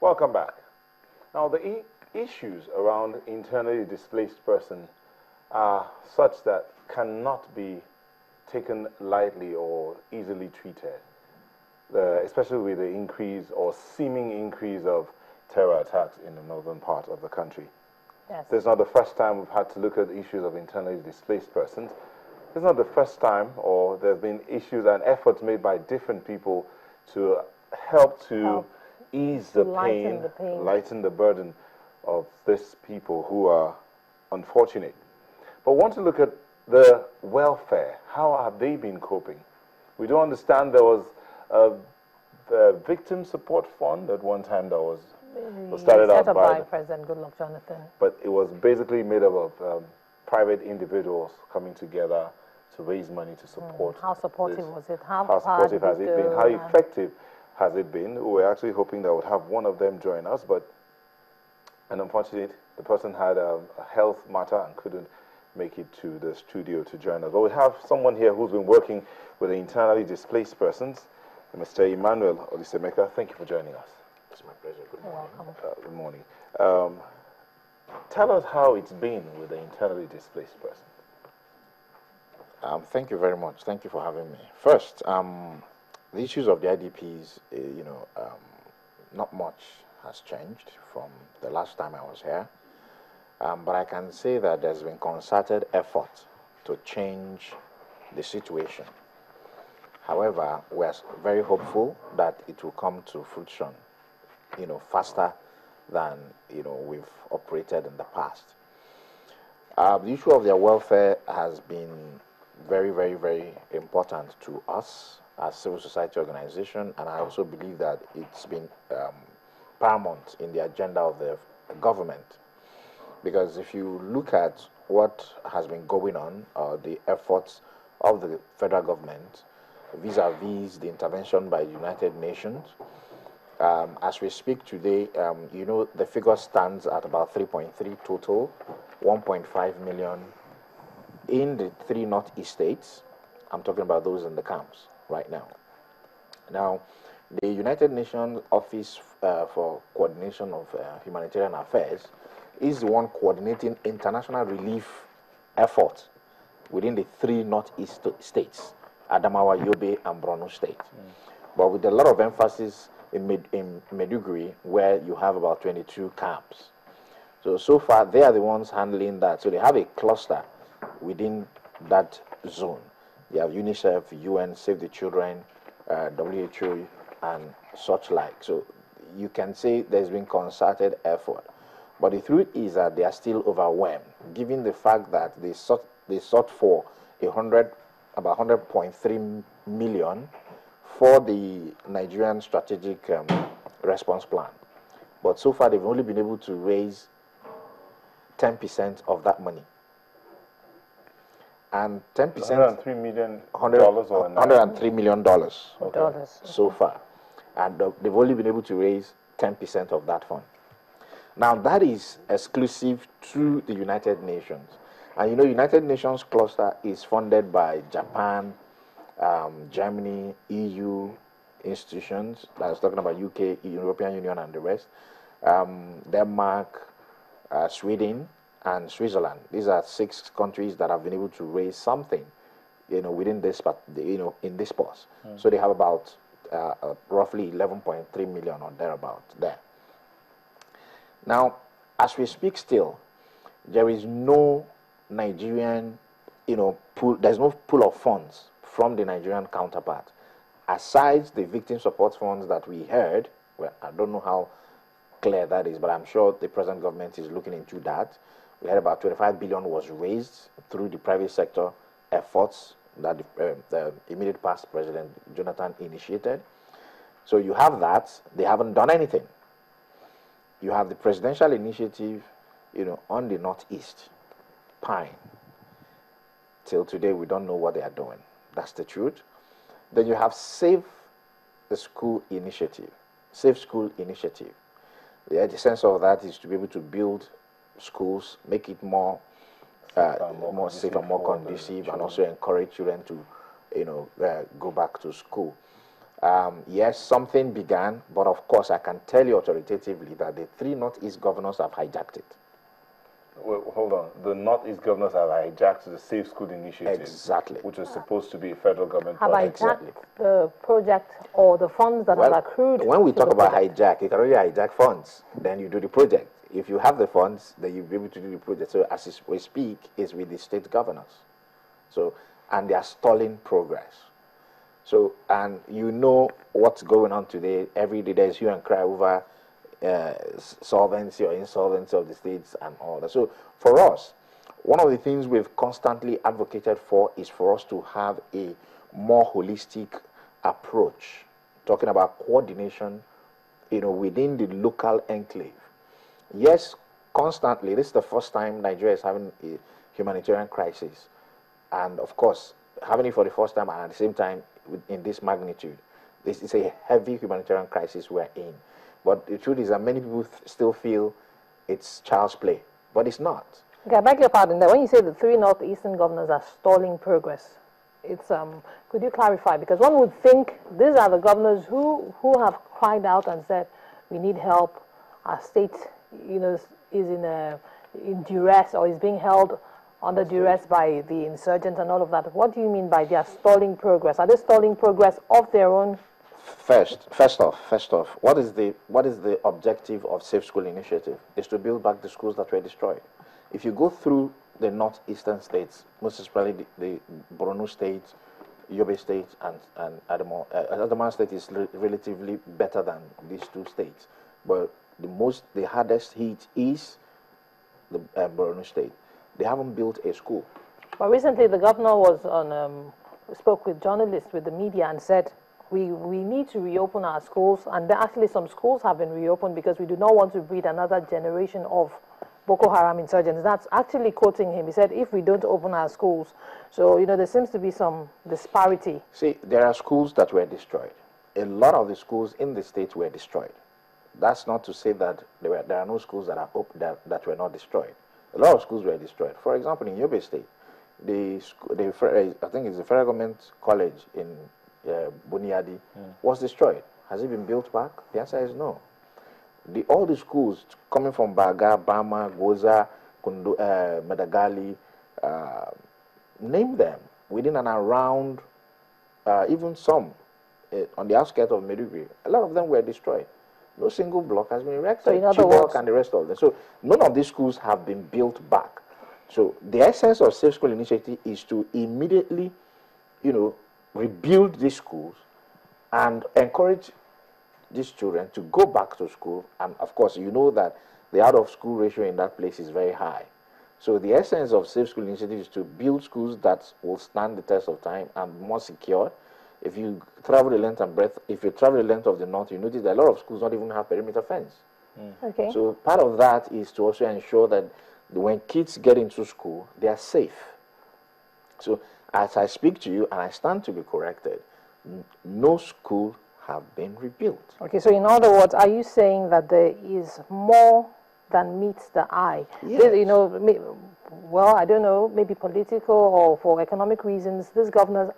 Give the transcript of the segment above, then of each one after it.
Welcome back. Now, the issues around internally displaced persons are such that cannot be taken lightly or easily treated, especially with the increase or seeming increase of terror attacks in the northern part of the country. Yes. This is not the first time we've had to look at issues of internally displaced persons. It's not the first time, or there have been issues and efforts made by different people to help to ease the pain, lighten the burden of these people who are unfortunate. But want to look at the welfare. How have they been coping? We do understand there was a victim support fund at one time that was started out by President Goodluck Jonathan. But it was basically made up of private individuals coming together to raise money to support. How supportive was it? How supportive has it been? How effective has it been? We were actually hoping that we'd have one of them join us, but unfortunately, the person had a health matter and couldn't make it to the studio to join us. But we have someone here who's been working with the internally displaced persons, Mr. Emmanuel Olisemeka. Thank you for joining us. It's my pleasure. Good morning. Good morning. Tell us how it's been with the internally displaced person. Thank you very much. Thank you for having me. First, the issues of the IDPs, not much has changed from the last time I was here. But I can say that there's been concerted effort to change the situation. However, we're very hopeful that it will come to fruition, faster than, we've operated in the past. The issue of their welfare has been very, very, very important to us as civil society organization, and I also believe that it's been paramount in the agenda of the government. Because if you look at what has been going on, the efforts of the federal government vis-a-vis the intervention by the United Nations, as we speak today, the figure stands at about 3.3 total, 1.5 million in the 3 northeast states. I'm talking about those in the camps right now. Now, the United Nations Office for Coordination of Humanitarian Affairs is the one coordinating international relief efforts within the 3 northeast states, Adamawa, Yobe, and Borno State. But with a lot of emphasis in Maiduguri, where you have about 22 camps. So far, they are the ones handling that. So they have a cluster within that zone. They have UNICEF, UN, Save the Children, WHO, and such like. So you can say there's been concerted effort. But the truth is that they are still overwhelmed, given the fact that they sought for about 100.3 million for the Nigerian strategic response plan. But so far, they've only been able to raise 10% of that money. And 10%... $103 million or $103 million okay. So far. And they've only been able to raise 10% of that fund. Now, that is exclusive to the United Nations. And United Nations cluster is funded by Japan, Germany, EU institutions. I was talking about UK, European Union, and the rest. Denmark, Sweden, and Switzerland. These are 6 countries that have been able to raise something, within this, in this pause. So they have about roughly 11.3 million or thereabout there. Now, as we speak still, there is no Nigerian, pool, there's no pool of funds from the Nigerian counterpart. Aside the victim support funds that we heard, well, I don't know how clear that is, but I'm sure the present government is looking into that. We had about 25 billion was raised through the private sector efforts that the immediate past President Jonathan initiated. So you have that. They haven't done anything. You have the presidential initiative, on the Northeast, Pine. Till today, we don't know what they are doing. That's the truth. Then you have Save the School Initiative, Safe School Initiative. The essence of that is to be able to build schools, make it more safe and more conducive, and also encourage children to, go back to school. Yes, something began, but of course I can tell you authoritatively that the 3 Northeast governors have hijacked it. Well, hold on. The Northeast governors have hijacked the Safe School Initiative. Exactly. Which was supposed to be a federal government Have project. hijacked the project or the funds that have accrued? When we to talk the about project? hijack, you can already hijack funds. Then you do the project. If you have the funds, then you'll be able to do the project. So as we speak, is with the state governors. So, and they are stalling progress. So, and you know what's going on today. Every day there's hue and cry over solvency or insolvency of the states and all that. So for us, one of the things we've constantly advocated for is for us to have a more holistic approach, talking about coordination, within the local enclave. Yes, constantly, this is the first time Nigeria is having a humanitarian crisis. And of course, having it for the first time and at the same time in this magnitude. This is a heavy humanitarian crisis we're in. But the truth is that many people still feel it's child's play, but it's not. Okay, I beg your pardon there. When you say the 3 Northeastern governors are stalling progress, it's could you clarify? Because one would think these are the governors who have cried out and said, we need help. Our state, is in duress or is being held under duress by the insurgents and all of that. What do you mean by they are stalling progress? Are they stalling progress of their own? First off, what is the objective of Safe School Initiative? Is to build back the schools that were destroyed. If you go through the northeastern states, most especially the Borno state, Yobe state, and Adamawa state is relatively better than these 2 states. But the hardest hit is the Borno state. They haven't built a school. But recently the governor was spoke with journalists, with the media, and said, we need to reopen our schools, and actually some schools have been reopened because we do not want to breed another generation of Boko Haram insurgents. That's actually quoting him. He said, if we don't open our schools, so, there seems to be some disparity. See, there are schools that were destroyed. A lot of the schools in the state were destroyed. That's not to say that there are no schools that are open, that were not destroyed. A lot of schools were destroyed. For example, in Yobe State, I think it's the federal government college in Buniadi was destroyed. Has it been built back? The answer is no. All the schools coming from Baga, Bama, Goza, Madagali, name them, within and around, even some on the outskirts of Meduguri, a lot of them were destroyed. No single block has been erected. So in other words, and the rest of them. So none of these schools have been built back. So the essence of Safe School Initiative is to immediately, rebuild these schools and encourage these children to go back to school. And of course, you know that the out-of-school ratio in that place is very high. So the essence of Safe School Initiative is to build schools that will stand the test of time and more secure. If you travel the length and breadth, if you travel the length of the north, you notice that a lot of schools don't even have perimeter fence. Okay. So part of that is to also ensure that when kids get into school, they are safe. So as I speak to you, and I stand to be corrected, no school have been rebuilt. Okay, so in other words, are you saying that there is more than meets the eye? Yes. Well, I don't know, maybe political or for economic reasons, these governors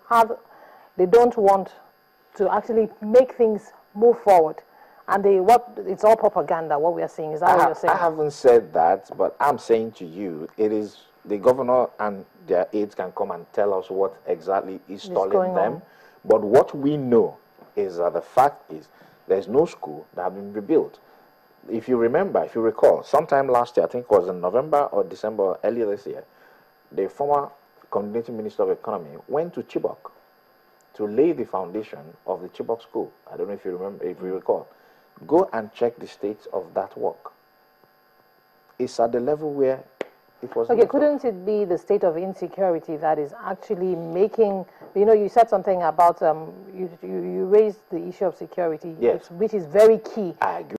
they don't want to actually make things move forward. And it's all propaganda, what we are seeing. Is that what you're saying? I haven't said that, but I'm saying to you, it is the governor and their aides can come and tell us what exactly is stalling them. But what we know is that the fact is there's no school that have been rebuilt. If you recall, sometime last year, I think it was in November or December, earlier this year, the former coordinating minister of economy went to Chibok to lay the foundation of the Chibok school. I don't know if you remember, if you recall. Go and check the state of that work. It's at the level where it was. Okay, couldn't it be the state of insecurity that is actually making, you said something about, you raised the issue of security, yes, which is very key. I agree.